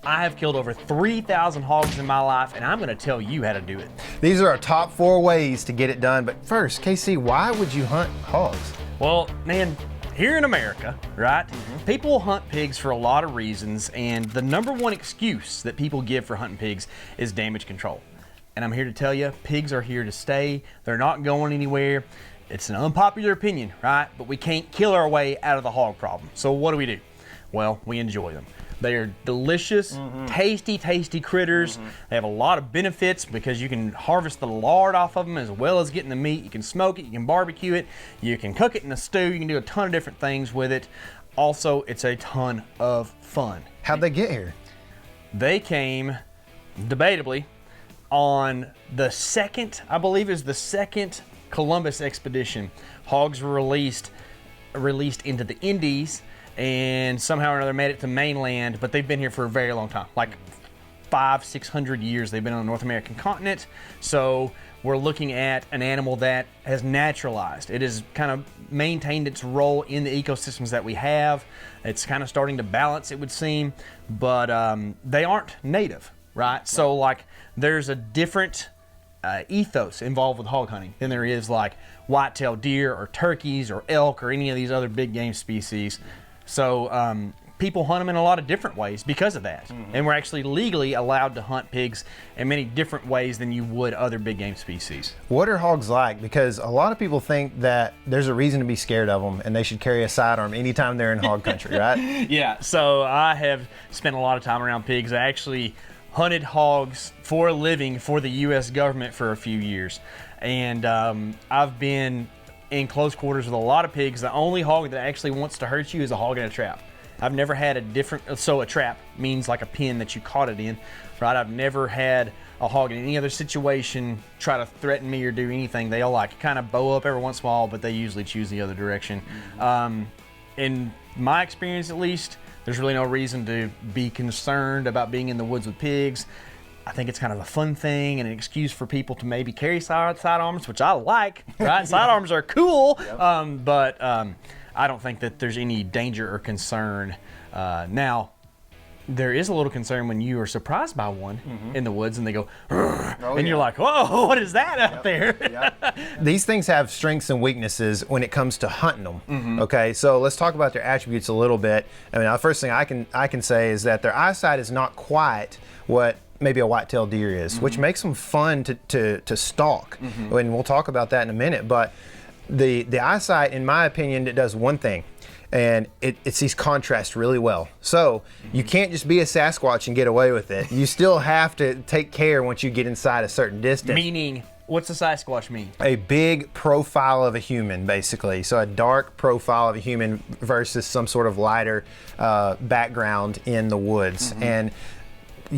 I have killed over 3,000 hogs in my life, and I'm gonna tell you how to do it. These are our top 4 ways to get it done. But first, KC, why would you hunt hogs? Well, man, here in America, right, people hunt pigs for a lot of reasons, and the number one excuse that people give for hunting pigs is damage control. And I'm here to tell you, pigs are here to stay. They're not going anywhere. It's an unpopular opinion, right? But we can't kill our way out of the hog problem. So what do? Well, we enjoy them. They are delicious, tasty, tasty critters. They have a lot of benefits because you can harvest the lard off of them as well as getting the meat. You can smoke it, you can barbecue it, you can cook it in a stew, you can do a ton of different things with it. Also, it's a ton of fun. How'd they get here? They came, debatably, on the second, I believe is the second Columbus expedition. Hogs were released into the Indies, and somehow or another made it to mainland, but they've been here for a very long time, like 500-600 years they've been on the North American continent. So we're looking at an animal that has naturalized. It has kind of maintained its role in the ecosystems that we have. It's kind of starting to balance, it would seem, but they aren't native, right? So like there's a different ethos involved with hog hunting than there is like white-tailed deer or turkeys or elk or any of these other big game species. So people hunt them in a lot of different ways because of that. And we're actually legally allowed to hunt pigs in many different ways than you would other big game species. What are hogs like? Because a lot of people think that there's a reason to be scared of them and they should carry a sidearm anytime they're in hog country, right? Yeah, so I have spent a lot of time around pigs. I actually hunted hogs for a living for the U.S. government for a few years. And I've been in close quarters with a lot of pigs. The only hog that actually wants to hurt you is a hog in a trap. I've never had a trap means like a pen that you caught it in, right? I've never had a hog in any other situation try to threaten me or do anything. They all like kind of bow up every once in a while, but they usually choose the other direction. In my experience at least, there's really no reason to be concerned about being in the woods with pigs. I think it's kind of a fun thing and an excuse for people to maybe carry sidearms, which I like, right? Sidearms are cool, but I don't think that there's any danger or concern. Now, there is a little concern when you are surprised by one in the woods and they go, and you're like, whoa, what is that out there? These things have strengths and weaknesses when it comes to hunting them. Okay, so let's talk about their attributes a little bit. I mean, the first thing I can say is that their eyesight is not quite what maybe a white-tailed deer is, which makes them fun to stalk. And we'll talk about that in a minute. But the eyesight, in my opinion, it does one thing, and it sees contrast really well. So you can't just be a Sasquatch and get away with it. You still have to take care once you get inside a certain distance. Meaning, what's a Sasquatch mean? A big profile of a human, basically. So a dark profile of a human versus some sort of lighter background in the woods. And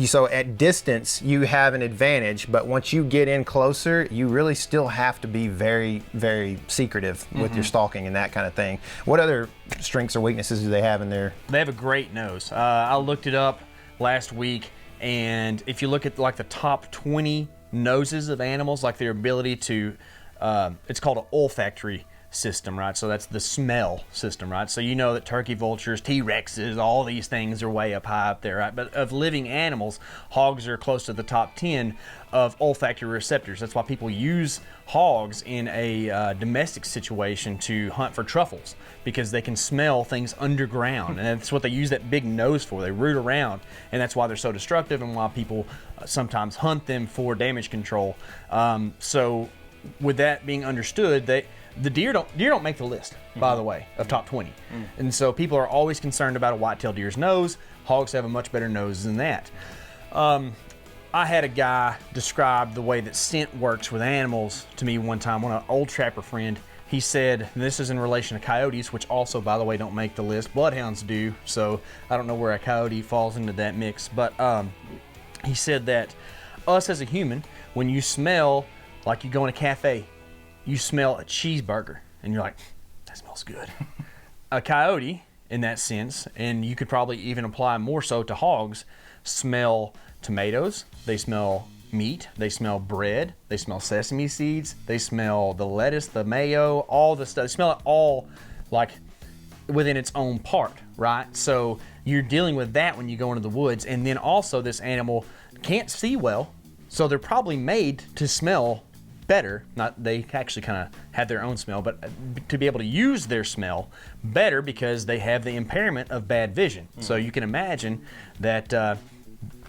so at distance, you have an advantage, but once you get in closer, you really still have to be very, very secretive with your stalking and that kind of thing. What other strengths or weaknesses do they have in there? They have a great nose. I looked it up last week, and if you look at like the top 20 noses of animals, like their ability to, it's called an olfactory system, right? So that's the smell system, right? So you know that turkey vultures, T-Rexes, all these things are way up high up there, right? But of living animals, hogs are close to the top 10 of olfactory receptors. That's why people use hogs in a domestic situation to hunt for truffles, because they can smell things underground, and that's what they use that big nose for. They root around, and that's why they're so destructive and why people sometimes hunt them for damage control. So with that being understood, the deer don't make the list, by the way, of top 20. And so people are always concerned about a white-tailed deer's nose. Hogs have a much better nose than that. I had a guy describe the way that scent works with animals to me one time, an old trapper friend. He said, and this is in relation to coyotes, which also, by the way, don't make the list. Bloodhounds do, so I don't know where a coyote falls into that mix. But he said that us as a human, when you smell, like you go in a cafe, you smell a cheeseburger, and you're like, that smells good. A coyote, in that sense, and you could probably even apply more so to hogs, smell tomatoes, they smell meat, they smell bread, they smell sesame seeds, they smell the lettuce, the mayo, all the stuff. They smell it all like within its own part, right? So you're dealing with that when you go into the woods. And then also this animal can't see well, so they're probably made to smell better. Not they actually kind of have their own smell, but to be able to use their smell better because they have the impairment of bad vision. So you can imagine that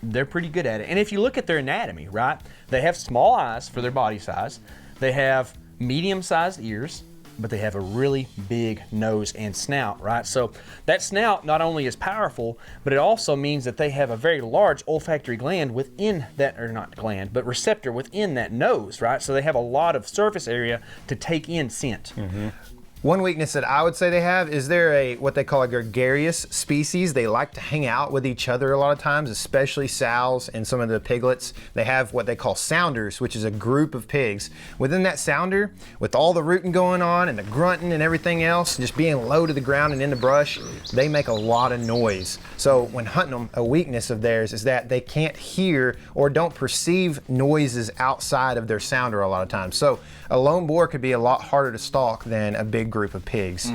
they're pretty good at it. And if you look at their anatomy, right, they have small eyes for their body size. They have medium-sized ears, but they have a really big nose and snout, right? So that snout not only is powerful, but it also means that they have a very large olfactory gland within that, or not gland, but receptor within that nose, right? So they have a lot of surface area to take in scent. One weakness that I would say they have is they're what they call a gregarious species. They like to hang out with each other a lot of times, especially sows and some of the piglets. They have what they call sounders, which is a group of pigs. Within that sounder, with all the rooting going on and the grunting and everything else, just being low to the ground and in the brush, they make a lot of noise. So when hunting them, a weakness of theirs is that they can't hear or don't perceive noises outside of their sounder a lot of times. So a lone boar could be a lot harder to stalk than a big group of pigs.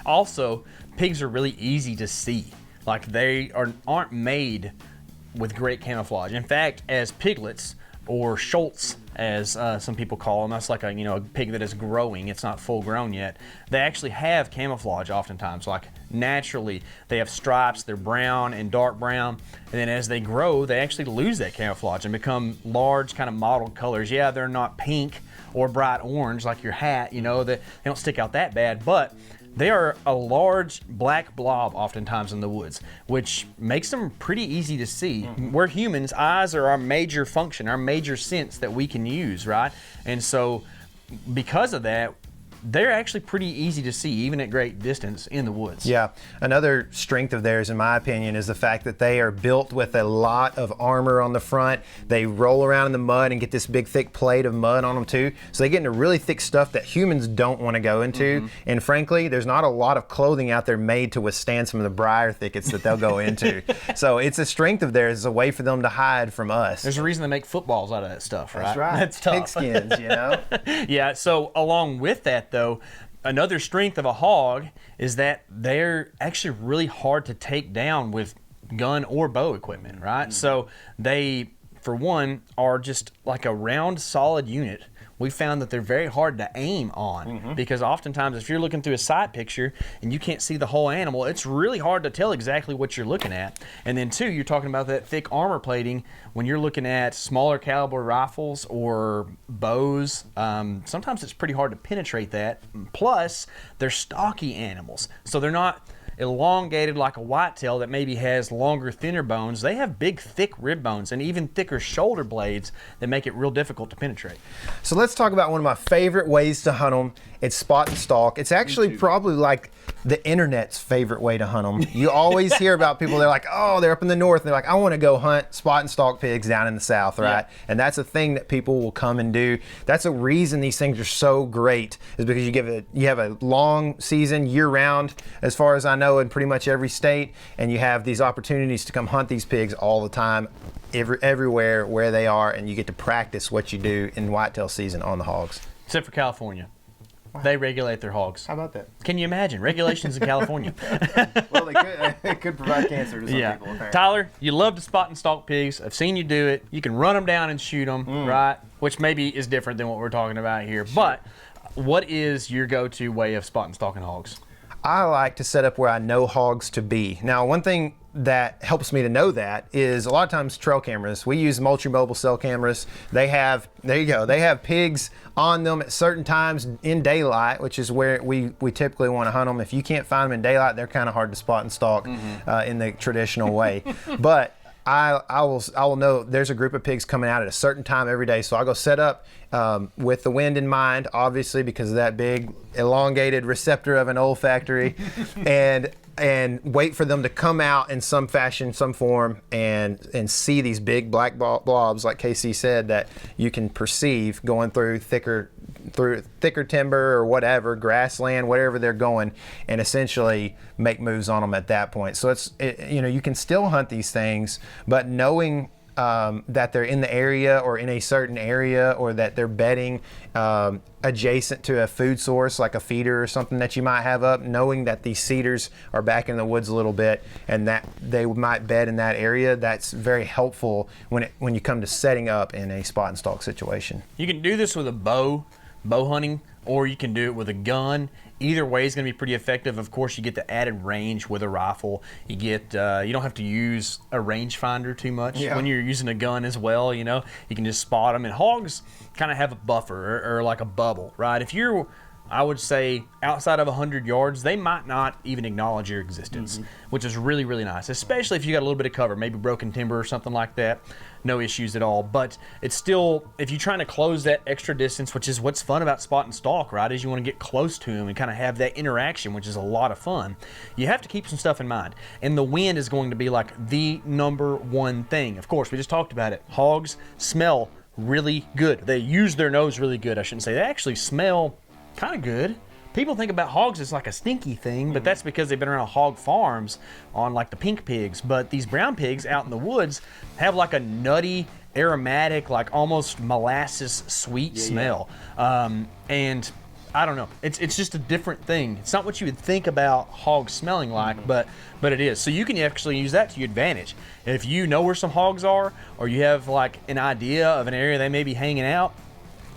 Also, pigs are really easy to see. Like they aren't made with great camouflage. In fact, as piglets, or Schultz as some people call them, that's like a pig that is growing, it's not full grown yet. They actually have camouflage oftentimes, like naturally they have stripes, they're brown and dark brown, and then as they grow they actually lose that camouflage and become large kind of mottled colors. Yeah, they're not pink or bright orange like your hat, they don't stick out that bad, but they are a large black blob oftentimes in the woods, which makes them pretty easy to see. We're humans, eyes are our major function, our major sense that we can use, right? And so because of that, they're actually pretty easy to see even at great distance in the woods. Yeah, another strength of theirs in my opinion is the fact that they are built with a lot of armor on the front. They roll around in the mud and get this big thick plate of mud on them too. So they get into really thick stuff that humans don't want to go into. And frankly, there's not a lot of clothing out there made to withstand some of the briar thickets that they'll go into. So it's a strength of theirs, it's a way for them to hide from us. There's a reason they make footballs out of that stuff, right? That's right. That's tough. Pigskins, Yeah, so along with that though, another strength of a hog is that they're actually really hard to take down with gun or bow equipment, right? So they, for one, are just like a round, solid unit. We found that they're very hard to aim on because oftentimes if you're looking through a sight picture and you can't see the whole animal, it's really hard to tell exactly what you're looking at. And then two, you're talking about that thick armor plating when you're looking at smaller caliber rifles or bows. Sometimes it's pretty hard to penetrate that. Plus, they're stocky animals, so they're not elongated like a whitetail that maybe has longer, thinner bones. They have big, thick rib bones and even thicker shoulder blades that make it real difficult to penetrate. So let's talk about one of my favorite ways to hunt them. It's spot and stalk. It's actually probably like the internet's favorite way to hunt them. You always hear about people, they're like, oh, they're up in the north. And they're like, I want to go hunt spot and stalk pigs down in the south, right? Yeah. And that's a thing that people will come and do. That's a reason these things are so great, is because you have a long season year round, as far as I know, in pretty much every state. And you have these opportunities to come hunt these pigs all the time, everywhere where they are. And you get to practice what you do in whitetail season on the hogs. Except for California. Wow. They regulate their hogs. How about that? Can you imagine? Regulations in California. Well, it could provide cancer to some people, apparently. Tyler, you love to spot and stalk pigs. I've seen you do it. You can run them down and shoot them, right? Which maybe is different than what we're talking about here. Sure. But what is your go-to way of spot and stalking hogs? I like to set up where I know hogs to be. Now, one thing that helps me to know that is a lot of times trail cameras. We use multi-mobile cell cameras. They have pigs on them at certain times in daylight, which is where we typically want to hunt them. If you can't find them in daylight, they're kind of hard to spot and stalk in the traditional way. But I will know there's a group of pigs coming out at a certain time every day, so I'll go set up with the wind in mind, obviously, because of that big elongated receptor of an olfactory, and wait for them to come out in some fashion, some form, and see these big black blobs, like KC said, that you can perceive going through thicker timber or whatever, grassland, whatever they're going, and essentially make moves on them at that point. So you can still hunt these things, but knowing that they're in the area or in a certain area, or that they're bedding adjacent to a food source like a feeder or something that you might have up, knowing that these cedars are back in the woods a little bit and that they might bed in that area, that's very helpful when you come to setting up in a spot and stalk situation. You can do this with a bow hunting, or you can do it with a gun. Either way is going to be pretty effective. Of course, you get the added range with a rifle. You get you don't have to use a rangefinder too much when you're using a gun as well. You know, you can just spot them. And hogs kind of have a buffer or like a bubble, right? If you're, I would say, outside of 100 yards, they might not even acknowledge your existence, which is really, really nice, especially if you got a little bit of cover, maybe broken timber or something like that. No issues at all. But it's still, if you're trying to close that extra distance, which is what's fun about spot and stalk, right, is you want to get close to them and kind of have that interaction, which is a lot of fun. You have to keep some stuff in mind. And the wind is going to be like the number one thing. Of course, we just talked about it. Hogs smell really good. They use their nose really good, I shouldn't say. They actually smell kind of good. People think about hogs as like a stinky thing, but that's because they've been around hog farms on like the pink pigs. But these brown pigs out in the woods have like a nutty, aromatic, like almost molasses sweet smell. And I don't know, it's just a different thing. It's not what you would think about hogs smelling like, but it is. So you can actually use that to your advantage. If you know where some hogs are, or you have like an idea of an area they may be hanging out,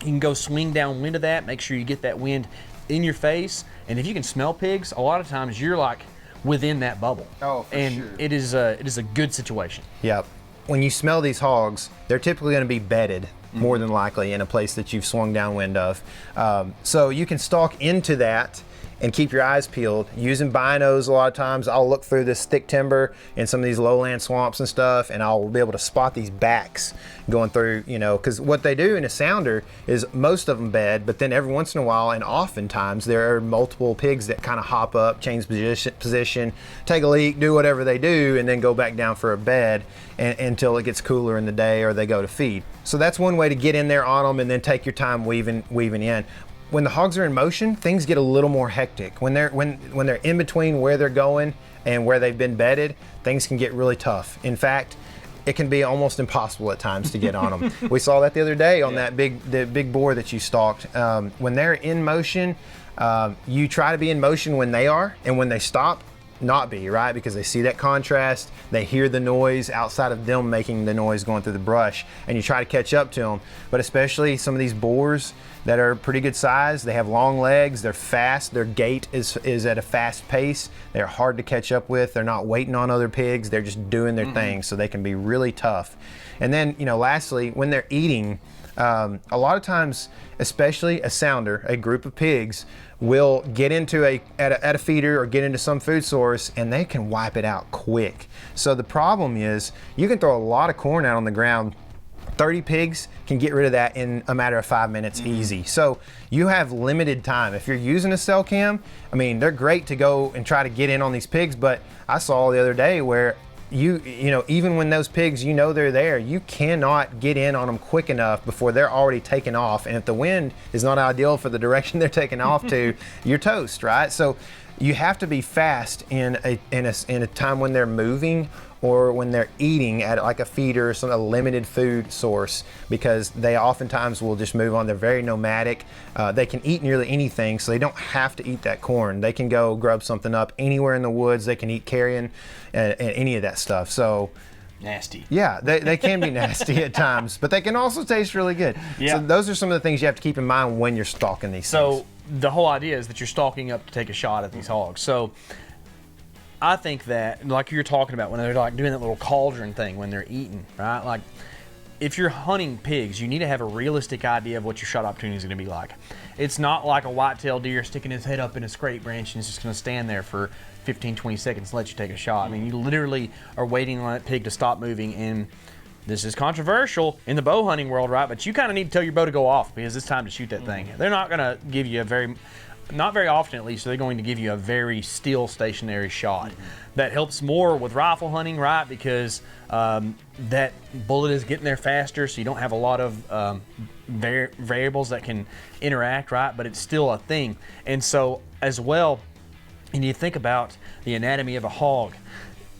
you can go swing downwind of that, make sure you get that wind in your face. And if you can smell pigs, a lot of times you're like within that bubble. Oh, for and sure. it is a good situation. Yep. When you smell these hogs, they're typically going to be bedded, more than likely, in a place that you've swung downwind of. So you can stalk into that and keep your eyes peeled. Using binos, a lot of times I'll look through this thick timber in some of these lowland swamps and stuff, and I'll be able to spot these backs going through, you know, because what they do in a sounder is most of them bed, but then every once in a while, and oftentimes, there are multiple pigs that kind of hop up, change position, take a leak, do whatever they do, and then go back down for a bed until it gets cooler in the day or they go to feed. So that's one way to get in there on them and then take your time weaving in. When the hogs are in motion, things get a little more hectic. When they're in between where they're going and where they've been bedded, things can get really tough. In fact, it can be almost impossible at times to get on them. We saw that the other day on the big boar that you stalked. When they're in motion, you try to be in motion when they are, and when they stop, not be, right? Because they see that contrast, they hear the noise outside of them making the noise going through the brush, and you try to catch up to them. But especially some of these boars that are pretty good size, they have long legs, they're fast, their gait is at a fast pace, they're hard to catch up with, they're not waiting on other pigs, they're just doing their thing, so they can be really tough. And then, you know, lastly, when they're eating, a lot of times, especially a sounder, a group of pigs will get into at a feeder or get into some food source, and they can wipe it out quick. So the problem is, you can throw a lot of corn out on the ground. 30 pigs can get rid of that in a matter of 5 minutes easy. So you have limited time. If you're using a cell cam, I mean, they're great to go and try to get in on these pigs, but I saw the other day where you know, even when those pigs, you know they're there, you cannot get in on them quick enough before they're already taken off. And if the wind is not ideal for the direction they're taking off to, you're toast, right? So you have to be fast in a time when they're moving or when they're eating at like a feeder or a limited food source, because they oftentimes will just move on. They're very nomadic. They can eat nearly anything, so they don't have to eat that corn. They can go grub something up anywhere in the woods. They can eat carrion and any of that stuff. So nasty. Yeah, they can be nasty at times, but they can also taste really good. Yeah. So those are some of the things you have to keep in mind when you're stalking these things. So the whole idea is that you're stalking up to take a shot at these hogs. So I think that, like you're talking about, when they're like doing that little cauldron thing when they're eating, right? Like, if you're hunting pigs, you need to have a realistic idea of what your shot opportunity is going to be like. It's not like a white-tailed deer sticking his head up in a scrape branch and is just going to stand there for 15, 20 seconds and let you take a shot. I mean, you literally are waiting on that pig to stop moving, and this is controversial in the bow hunting world, right? But you kind of need to tell your bow to go off because it's time to shoot that thing. They're not going to give you not very often at least, they're going to give you a very still, stationary shot. That helps more with rifle hunting, right? Because that bullet is getting there faster, so you don't have a lot of variables that can interact, right? But it's still a thing. And so, as well, you need to think about the anatomy of a hog.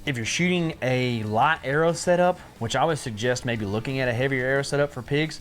if you're shooting a light arrow setup, which I would suggest maybe looking at a heavier arrow setup for pigs,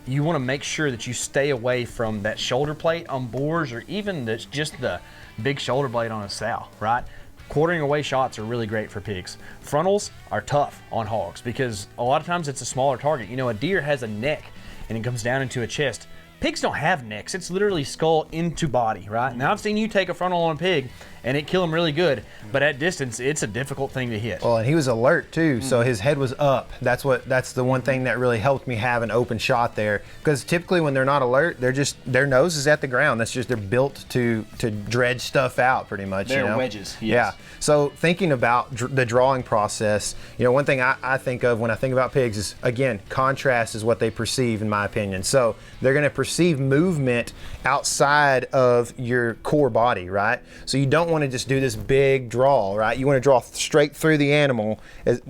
you want to make sure that you stay away from that shoulder plate on boars, or even just the big shoulder blade on a sow, right? Quartering away shots are really great for pigs. Frontals are tough on hogs because a lot of times it's a smaller target. You know, a deer has a neck and it comes down into a chest. Pigs don't have necks. It's literally skull into body, right? Now I've seen you take a frontal on a pig and it kill them really good, but at distance, it's a difficult thing to hit. Well, and he was alert too, so his head was up. That's the one thing that really helped me have an open shot there. Because typically when they're not alert, their nose is at the ground. That's just, they're built to dredge stuff out pretty much. They're wedges, yes. Yeah. So thinking about the drawing process, you know, one thing I think of when I think about pigs is, again, contrast is what they perceive, in my opinion. So they're going to perceive movement outside of your core body, right? So you don't want to just do this big draw, right? You want to draw straight through the animal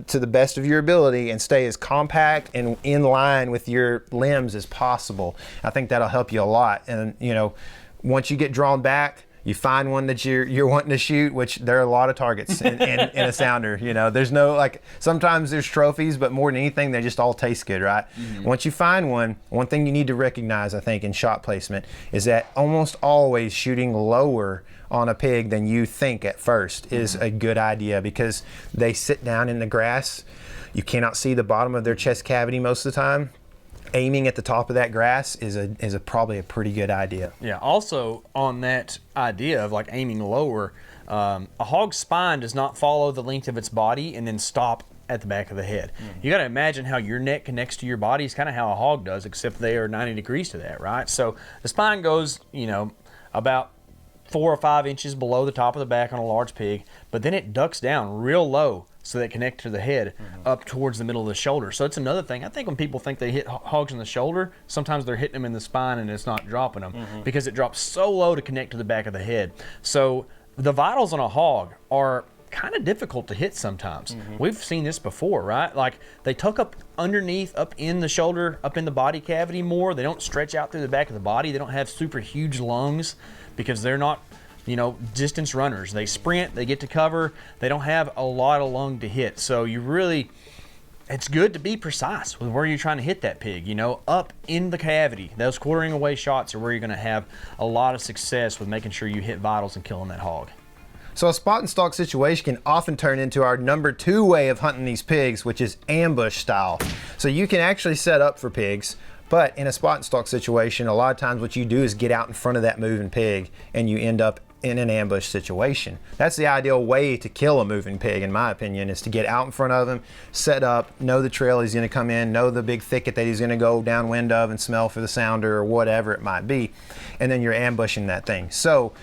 to the best of your ability and stay as compact and in line with your limbs as possible. I think that'll help you a lot. And, you know, once you get drawn back, you find one that you're wanting to shoot, which there are a lot of targets in a sounder. You know, there's no, like, sometimes there's trophies, but more than anything, they just all taste good, right? Once you find one thing you need to recognize, I think, in shot placement is that almost always shooting lower on a pig than you think at first is a good idea, because they sit down in the grass. You cannot see the bottom of their chest cavity most of the time. Aiming at the top of that grass is probably a pretty good idea. Yeah. Also, on that idea of like aiming lower, a hog's spine does not follow the length of its body and then stop at the back of the head. You got to imagine how your neck connects to your body is kind of how a hog does, except they are 90 degrees to that, right? So the spine goes, you know, about 4 or 5 inches below the top of the back on a large pig, but then it ducks down real low so they connect to the head up towards the middle of the shoulder. So it's another thing. I think when people think they hit hogs in the shoulder, sometimes they're hitting them in the spine and it's not dropping them because it drops so low to connect to the back of the head. So the vitals on a hog are kind of difficult to hit sometimes. We've seen this before, right? Like they tuck up underneath, up in the shoulder, up in the body cavity more. They don't stretch out through the back of the body. They don't have super huge lungs because they're not, you know, distance runners. They sprint, they get to cover. They don't have a lot of lung to hit. So you really, it's good to be precise with where you're trying to hit that pig, you know, up in the cavity. Those quartering away shots are where you're going to have a lot of success with making sure you hit vitals and killing that hog. So a spot and stalk situation can often turn into our number 2 way of hunting these pigs, which is ambush style. So you can actually set up for pigs, but in a spot and stalk situation, a lot of times what you do is get out in front of that moving pig and you end up in an ambush situation. That's the ideal way to kill a moving pig, in my opinion, is to get out in front of him, set up, know the trail he's going to come in, know the big thicket that he's going to go downwind of and smell for the sounder or whatever it might be, and then you're ambushing that thing. So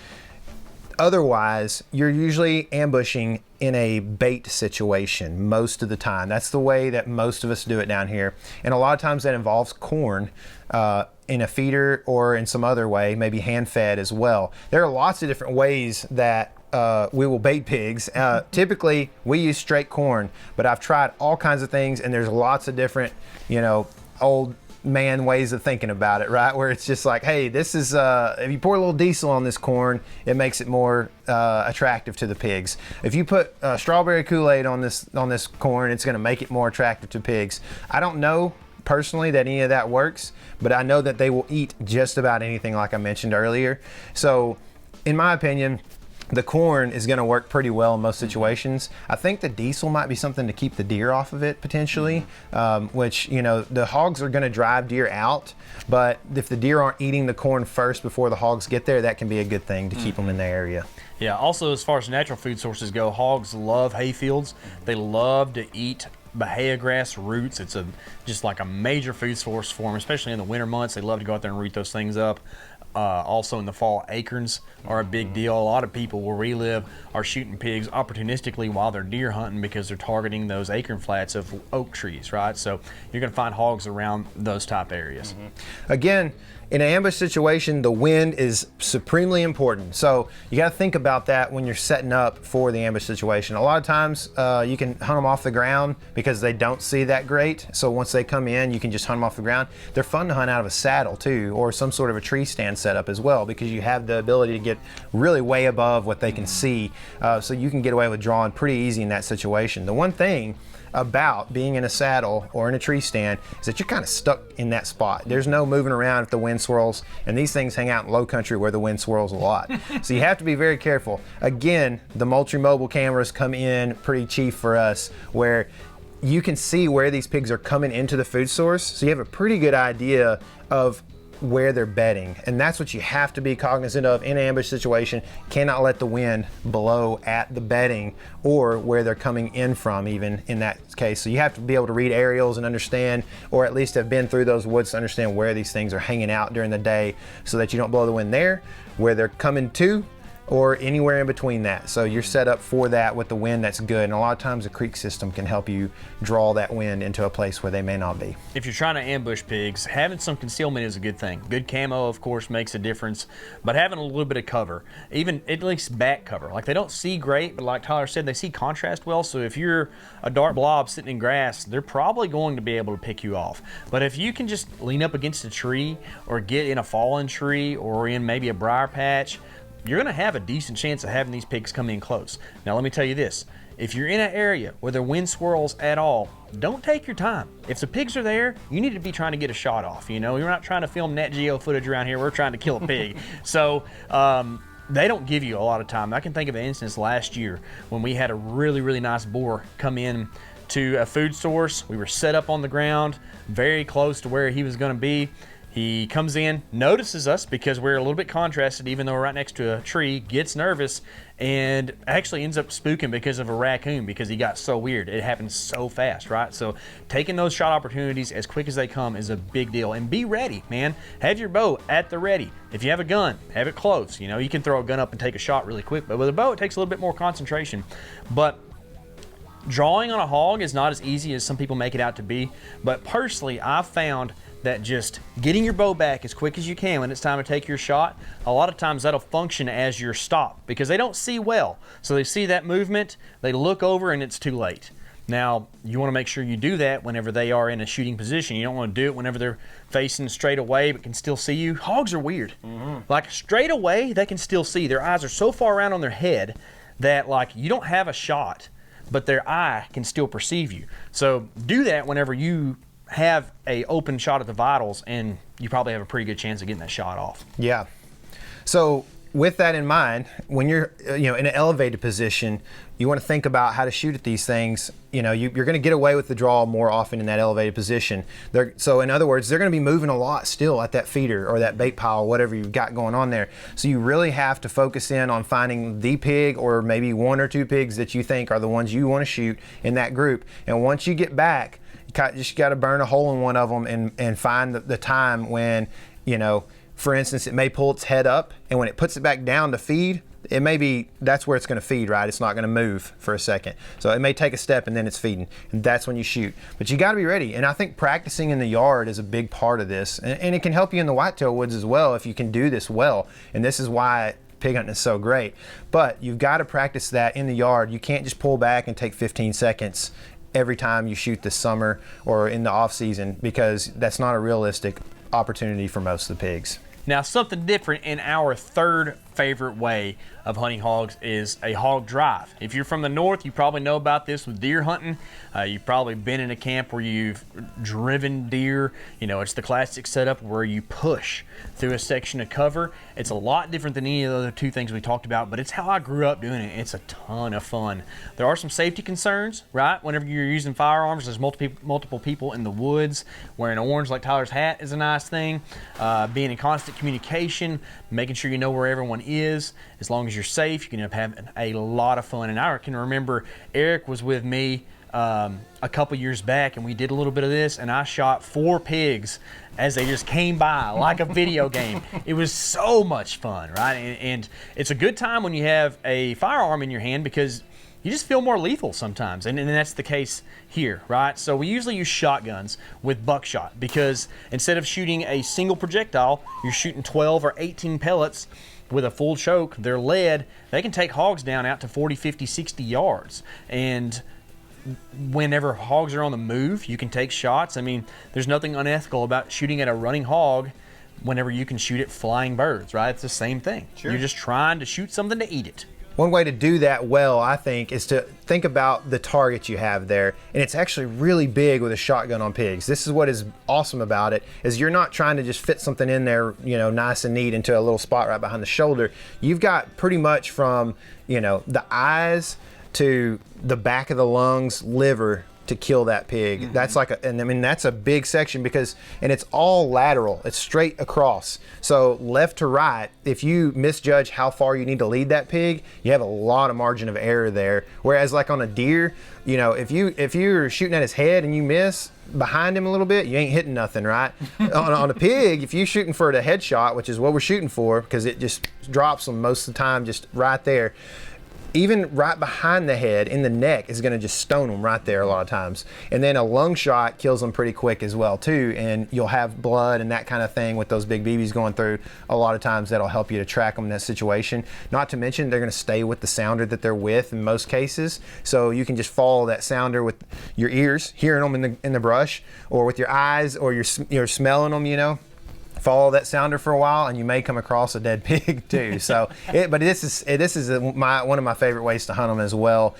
otherwise, you're usually ambushing in a bait situation most of the time. That's the way that most of us do it down here. And a lot of times that involves corn in a feeder or in some other way, maybe hand-fed as well. There are lots of different ways that we will bait pigs. Typically, we use straight corn, but I've tried all kinds of things, and there's lots of different, you know, old man ways of thinking about it, right? Where it's just like, hey, this is if you pour a little diesel on this corn, it makes it more attractive to the pigs. If you put strawberry Kool-Aid on this corn, it's going to make it more attractive to pigs. I don't know personally that any of that works, but I know that they will eat just about anything, like I mentioned earlier. So in my opinion, the corn is going to work pretty well in most situations. I think the diesel might be something to keep the deer off of it potentially, which, you know, the hogs are going to drive deer out, but if the deer aren't eating the corn first before the hogs get there, that can be a good thing to keep them in the area. Yeah, also as far as natural food sources go, hogs love hay fields. They love to eat bahia grass roots. It's just like a major food source for them, especially in the winter months. They love to go out there and root those things up. Also in the fall, acorns are a big deal. A lot of people where we live are shooting pigs opportunistically while they're deer hunting because they're targeting those acorn flats of oak trees, right? So you're going to find hogs around those type areas. Again, in an ambush situation, the wind is supremely important. So you got to think about that when you're setting up for the ambush situation. A lot of times you can hunt them off the ground because they don't see that great. So once they come in, you can just hunt them off the ground. They're fun to hunt out of a saddle too, or some sort of a tree stand setup as well, because you have the ability to get really way above what they can see. So you can get away with drawing pretty easy in that situation. The one thing about being in a saddle or in a tree stand is that you're kind of stuck in that spot. There's no moving around if the wind swirls, and these things hang out in low country where the wind swirls a lot. So you have to be very careful. Again, the Moultrie mobile cameras come in pretty cheap for us, where you can see where these pigs are coming into the food source, so you have a pretty good idea of where they're bedding, and that's what you have to be cognizant of in an ambush situation. Cannot let the wind blow at the bedding or where they're coming in from, even in that case. So you have to be able to read aerials and understand, or at least have been through those woods to understand where these things are hanging out during the day, so that you don't blow the wind there, where they're coming to, or anywhere in between that. So you're set up for that with the wind that's good. And a lot of times a creek system can help you draw that wind into a place where they may not be. If you're trying to ambush pigs, having some concealment is a good thing. Good camo, of course, makes a difference, but having a little bit of cover, even at least back cover. Like, they don't see great, but like Tyler said, they see contrast well. So if you're a dark blob sitting in grass, they're probably going to be able to pick you off. But if you can just lean up against a tree, or get in a fallen tree, or in maybe a briar patch, you're gonna have a decent chance of having these pigs come in close. Now let me tell you this, if you're in an area where the wind swirls at all, don't take your time. If the pigs are there, you need to be trying to get a shot off. You know, you're not trying to film Nat Geo footage around here, we're trying to kill a pig. So they don't give you a lot of time. I can think of an instance last year when we had a really nice boar come in to a food source. We were set up on the ground, very close to where he was gonna be. He comes in, notices us because we're a little bit contrasted, even though we're right next to a tree, gets nervous, and actually ends up spooking because of a raccoon, because he got so weird. It happens so fast, right? So taking those shot opportunities as quick as they come is a big deal. And be ready, man. Have your bow at the ready. If you have a gun, have it close. You know, you can throw a gun up and take a shot really quick, but with a bow, it takes a little bit more concentration. But drawing on a hog is not as easy as some people make it out to be. But personally, I've found that just getting your bow back as quick as you can when it's time to take your shot, a lot of times that'll function as your stop, because they don't see well. So they see that movement, they look over, and it's too late. Now, you want to make sure you do that whenever they are in a shooting position. You don't want to do it whenever they're facing straight away but can still see you. Hogs are weird. Like, straight away, they can still see. Their eyes are so far around on their head that, like, you don't have a shot, but their eye can still perceive you. So do that whenever you have a open shot at the vitals, and you probably have a pretty good chance of getting that shot off. Yeah. So with that in mind, when you're in an elevated position, you want to think about how to shoot at these things. You know, you're going to get away with the draw more often in that elevated position. So in other words, they're going to be moving a lot still at that feeder or that bait pile, whatever you've got going on there. So you really have to focus in on finding the pig, or maybe one or two pigs that you think are the ones you want to shoot in that group. And once you get back, just got to burn a hole in one of them and find the time when, for instance, it may pull its head up, and when it puts it back down to feed, it may be, that's where it's going to feed, right? It's not going to move for a second. So it may take a step and then it's feeding, and that's when you shoot. But you got to be ready. And I think practicing in the yard is a big part of this. And it can help you in the whitetail woods as well if you can do this well. And this is why pig hunting is so great. But you've got to practice that in the yard. You can't just pull back and take 15 seconds every time you shoot this summer or in the off season, because that's not a realistic opportunity for most of the pigs. Now, something different in our third favorite way of hunting hogs is a hog drive. If you're from the north, you probably know about this with deer hunting. You've probably been in a camp where you've driven deer. You know, it's the classic setup where you push through a section of cover. It's a lot different than any of the other two things we talked about, but it's how I grew up doing it. It's a ton of fun. There are some safety concerns, right? Whenever you're using firearms, there's multiple people in the woods. Wearing orange like Tyler's hat is a nice thing. Being in constant communication, making sure you know where everyone is. As long as you're safe, you can end up having a lot of fun. And I can remember Eric was with me a couple years back, and we did a little bit of this, and I shot 4 pigs as they just came by like a video game. It was so much fun, right? And it's a good time when you have a firearm in your hand, because you just feel more lethal sometimes, and that's the case here, right? So we usually use shotguns with buckshot because instead of shooting a single projectile, you're shooting 12 or 18 pellets with a full choke. They're lead. They can take hogs down out to 40, 50, 60 yards. And whenever hogs are on the move, you can take shots. I mean, there's nothing unethical about shooting at a running hog whenever you can shoot at flying birds, right? It's the same thing. Sure. You're just trying to shoot something to eat it. One way to do that well, I think, is to think about the target you have there. And it's actually really big with a shotgun on pigs. This is what is awesome about it, is you're not trying to just fit something in there, you know, nice and neat into a little spot right behind the shoulder. You've got pretty much from, you know, the eyes to the back of the lungs, liver, to kill that pig. That's like and I mean, that's a big section because, and it's all lateral, it's straight across. So left to right, if you misjudge how far you need to lead that pig, you have a lot of margin of error there. Whereas like on a deer, you know, if you're shooting at his head and you miss behind him a little bit, you ain't hitting nothing, right? on a pig, if you're shooting for the headshot, which is what we're shooting for, because it just drops them most of the time just right there, even right behind the head in the neck is going to just stone them right there a lot of times. And then a lung shot kills them pretty quick as well too, and you'll have blood and that kind of thing with those big BBs going through. A lot of times that'll help you to track them in that situation. Not to mention they're going to stay with the sounder that they're with in most cases, so you can just follow that sounder with your ears, hearing them in the brush, or with your eyes, or you're smelling them, you know. Follow that sounder for a while and you may come across a dead pig too. So but this is one of my favorite ways to hunt them as well.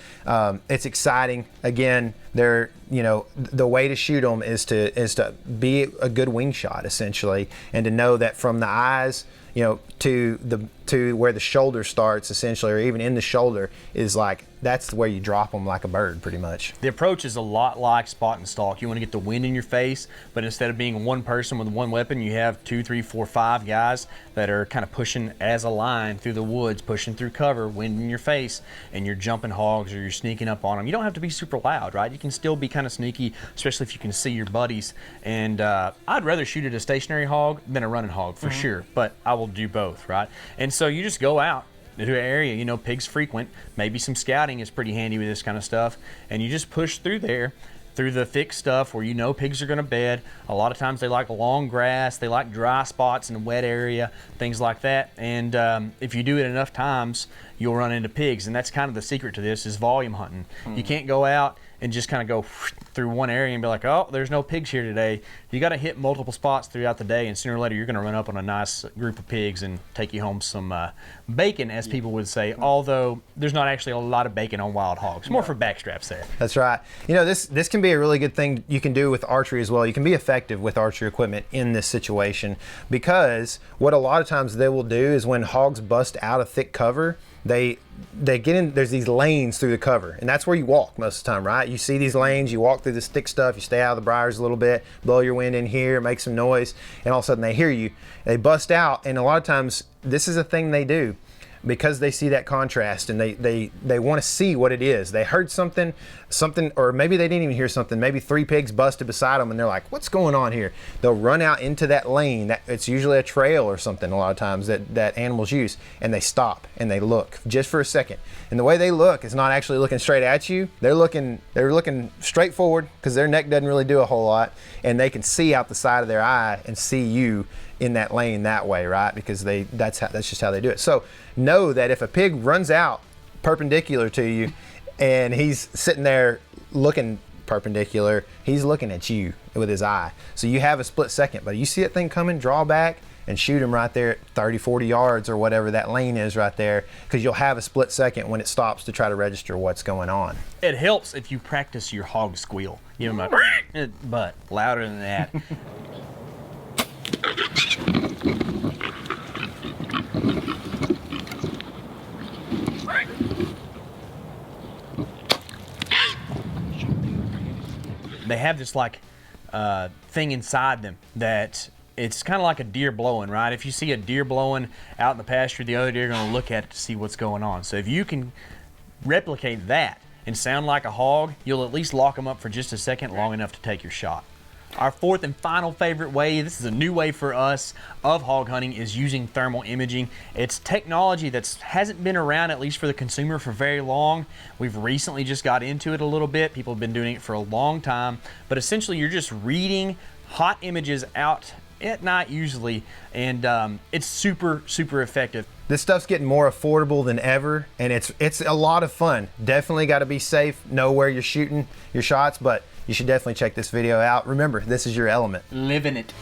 It's exciting. Again, they're, you know, the way to shoot them is to be a good wing shot essentially, and to know that from the eyes, you know, to where the shoulder starts essentially, or even in the shoulder, is like, that's where you drop them like a bird pretty much. The approach is a lot like spot and stalk. You want to get the wind in your face, but instead of being one person with one weapon, you have 2, 3, 4, 5 guys that are kind of pushing as a line through the woods, pushing through cover, wind in your face, and you're jumping hogs or you're sneaking up on them. You don't have to be super loud, right? You can still be kind of sneaky, especially if you can see your buddies. And I'd rather shoot at a stationary hog than a running hog for sure, but I will do both, right? And so you just go out to an area, you know, pigs frequent, maybe some scouting is pretty handy with this kind of stuff, and you just push through there, through the thick stuff where you know pigs are going to bed. A lot of times they like long grass, they like dry spots in a wet area, things like that. And if you do it enough times, you'll run into pigs. And that's kind of the secret to this, is volume hunting. You can't go out and just kind of go through one area and be like, oh, there's no pigs here today. You got to hit multiple spots throughout the day, and sooner or later you're going to run up on a nice group of pigs and take you home some bacon, as people would say, although there's not actually a lot of bacon on wild hogs. More for backstraps there. That's right. You know, this can be a really good thing you can do with archery as well. You can be effective with archery equipment in this situation, because what a lot of times they will do is when hogs bust out of thick cover, they get in, there's these lanes through the cover, and that's where you walk most of the time, right? You see these lanes, you walk through this thick stuff, you stay out of the briars a little bit, blow your wind in here, make some noise, and all of a sudden they hear you. They bust out, and a lot of times this is a thing they do because they see that contrast, and they want to see what it is. They heard something, or maybe they didn't even hear something. Maybe 3 pigs busted beside them, and they're like, what's going on here? They'll run out into that lane. It's usually a trail or something a lot of times that animals use, and they stop and they look just for a second. And the way they look is not actually looking straight at you. They're looking straight forward, because their neck doesn't really do a whole lot, and they can see out the side of their eye and see you in that lane that way, right? Because that's just how they do it. So know that if a pig runs out perpendicular to you and he's sitting there looking perpendicular, he's looking at you with his eye. So you have a split second, but you see that thing coming, draw back and shoot him right there at 30, 40 yards or whatever that lane is right there, because you'll have a split second when it stops to try to register what's going on. It helps if you practice your hog squeal. You know, but louder than that. They have this like thing inside them that it's kind of like a deer blowing, right? If you see a deer blowing out in the pasture, the other deer are going to look at it to see what's going on. So if you can replicate that and sound like a hog, you'll at least lock them up for just a second, long enough to take your shot. Our fourth and final favorite way, this is a new way for us of hog hunting, is using thermal imaging. It's technology that hasn't been around, at least for the consumer, for very long. We've recently just got into it a little bit. People have been doing it for a long time, but essentially you're just reading hot images out at night usually, and it's super effective. This stuff's getting more affordable than ever, and it's a lot of fun. Definitely got to be safe, know where you're shooting your shots, but you should definitely check this video out. Remember, this is your element. Living it.